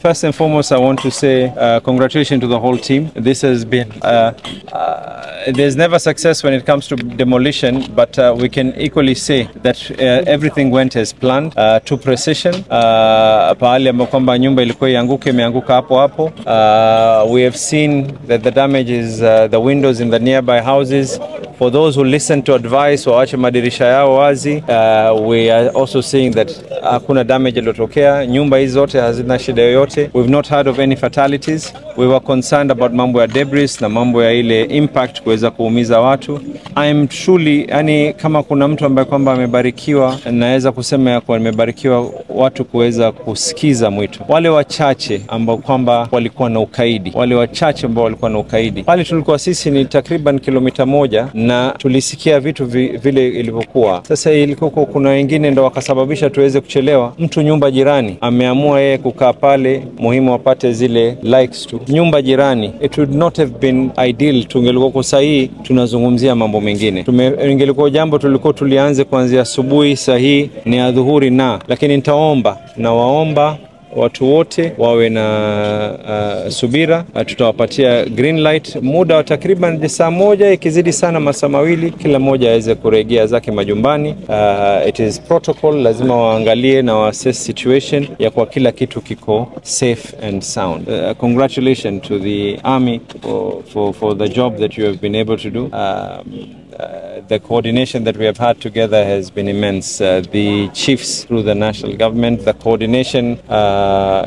First and foremost, I want to say congratulations to the whole team. This has been, there's never success when it comes to demolition, but we can equally say that everything went as planned, to precision. Pahali ambapo kwamba nyumba ilikuwa ianguke imeanguka hapo hapo. We have seen that the damage is the windows in the nearby houses. For those who listen to advice, waache madirisha yao wazi. We are also seeing that hakuna damage iliyotokea. Nyumba hizi zote hazina shida yoyote. We've not heard of any fatalities. We were concerned about mambo ya debris na mambo ya ile impact kuweza kuumiza watu. I'm truly, yani kama kuna mtu ambaye kwamba amebarikiwa, naweza kusema ya kuwa nimebarikiwa watu kuweza kusikiza mwito. Wale wachache ambao kwamba walikuwa na ukaidi, pale tulikuwa sisi ni takriban kilomita 1 na tulisikia vitu vile ilivyokuwa. Sasa ilikuwa kuna wengine ndo wakasababisha tuweze kuchelewa. Mtu nyumba jirani ameamua yeye kukaa pale, muhimu apate zile likes tu. Nyumba jirani, it would not have been ideal tungelikuwa kwa sahihi tunazungumzia mambo mengine. Ingelikuwa jambo tulikuwa tulianze kuanzia asubuhi, sahihi ni adhuhuri lakini nitaomba na waomba watu wote wawe na subira. Tutawapatia green light muda wa takriban saa 1, ikizidi sana masaa 2 kila mmoja aweze kurejea zake majumbani. It is protocol, lazima waangalie na assess situation ya kwa kila kitu kiko safe and sound. Congratulations to the army for the job that you have been able to do. The coordination that we have had together has been immense. The chiefs through the national government, the coordination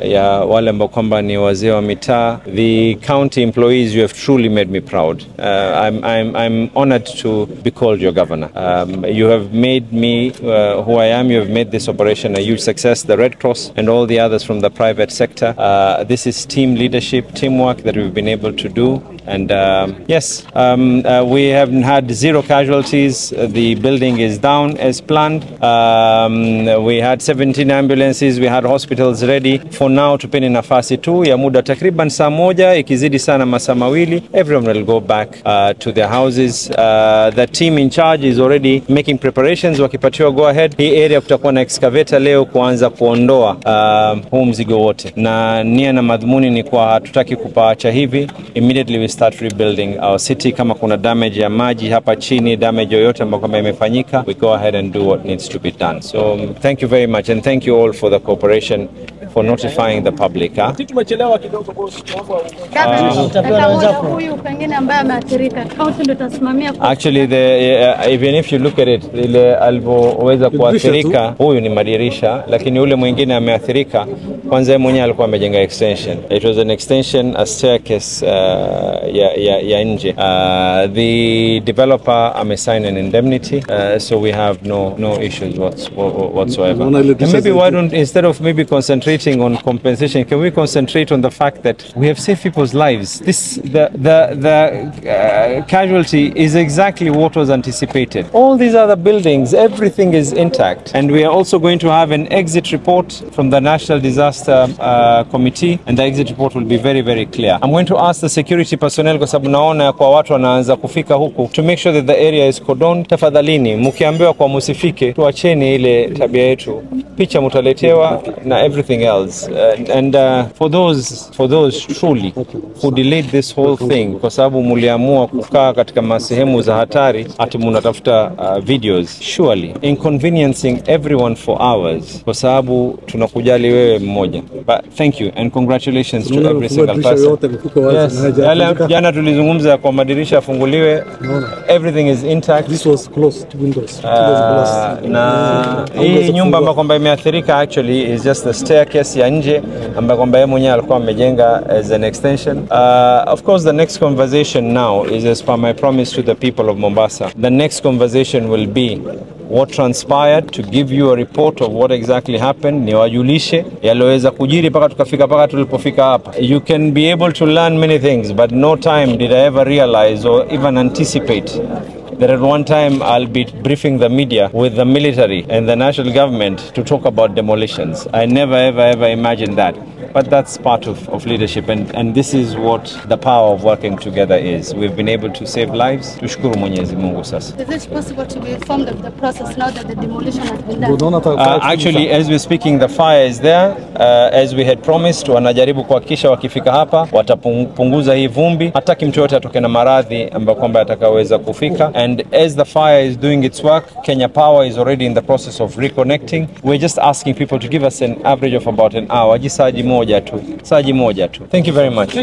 ya wale ambao kwamba ni wazee wa mitaa, the county employees, you have truly made me proud. I'm honored to be called your governor. You have made me who I am. You have made this operation a huge success. The Red Cross and all the others from the private sector. This is team leadership, teamwork that we've been able to do. And yes, we have had 0 casualties. The building is down as planned. We had 17 ambulances. We had hospitals ready. For now, tupeni nafasi tu ya muda takriban saa 1, ikizidi sana masaa 2. Everyone will go back to their houses. The team in charge is already making preparations. Wakipatiwa go ahead, hii area kutakuwa na excavator leo kuanza kuondoa huu mzigo wote. Na nia na madhumuni ni kwa hatutaki kupaacha hivi. Immediately we start rebuilding our city. Kama kuna damage ya maji hapa chini, damage yoyote ambayo kama imefanyika, we go ahead and do what needs to be done. So thank you very much, and thank you all for the cooperation, for notifying the public. Actually, even if you look at it, ile alipoweza kuathirika huyu ni madirisha, lakini ule mwingine ameathirika. Kwanza mwenyewe alikuwa amejenga extension. It was an extension, a staircase ya nje. The developer amesign an indemnity, so we have no issues whatsoever. And maybe why don't, instead of maybe concentrating on compensation, can we concentrate on the fact that we have saved people's lives? The casualty is exactly what was anticipated. All these other buildings, everything is intact, and we are also going to have an exit report from the National Disaster Committee, and the exit report will be very, very clear. I'm going to ask the security personnel, kwa sababu naona kwa watu wanaanza kufika huku, to make sure that the area is cordoned. Tafadhalini, mkiambiwa kwa musifike, tuacheni ile tabia yetu. Picha mutaletewa na everything else. And for those truly who delayed this whole thing, kwa sababu muliamua kukaa katika masehemu za hatari ati mnatafuta videos, surely inconveniencing everyone for hours kwa sababu tunakujali wewe mmoja. But thank you and congratulations to every single person. Yes, jana tulizungumza kwa madirisha yafunguliwe. Everything is intact. This was closed windows. Na hii nyumba ambayo kwamba imeathirika actually is just the staircase ya nje ambayo kwamba yeye mwenyewe alikuwa amejenga as an extension. Of course, the next conversation now is as per my promise to the people of Mombasa. The next conversation will be what transpired, to give you a report of what exactly happened, niwajulishe yaloweza kujiri mpaka tukafika mpaka tulipofika hapa. You can be able to learn many things, but no time did I ever realize or even anticipate that at one time I'll be briefing the media with the military and the national government to talk about demolitions. I never ever imagined that. but that's part of leadership, and this is what the power of working together is. We've been able to save lives. Tushukuru Mwenyezi Mungu sasa. Is it possible to be informed of the process now that the demolition has been done? Actually, as we're speaking, the fire is there. As we had promised, wanajaribu kuhakikisha wakifika hapa watapunguza hii vumbi. Hataki mtu yote atoke na maradhi ambayo kwamba atakaweza kufika. And as the fire is doing its work, Kenya Power is already in the process of reconnecting. We're just asking people to give us an average of about an hour. Jisaji moja tu. Saji moja tu. Thank you very much.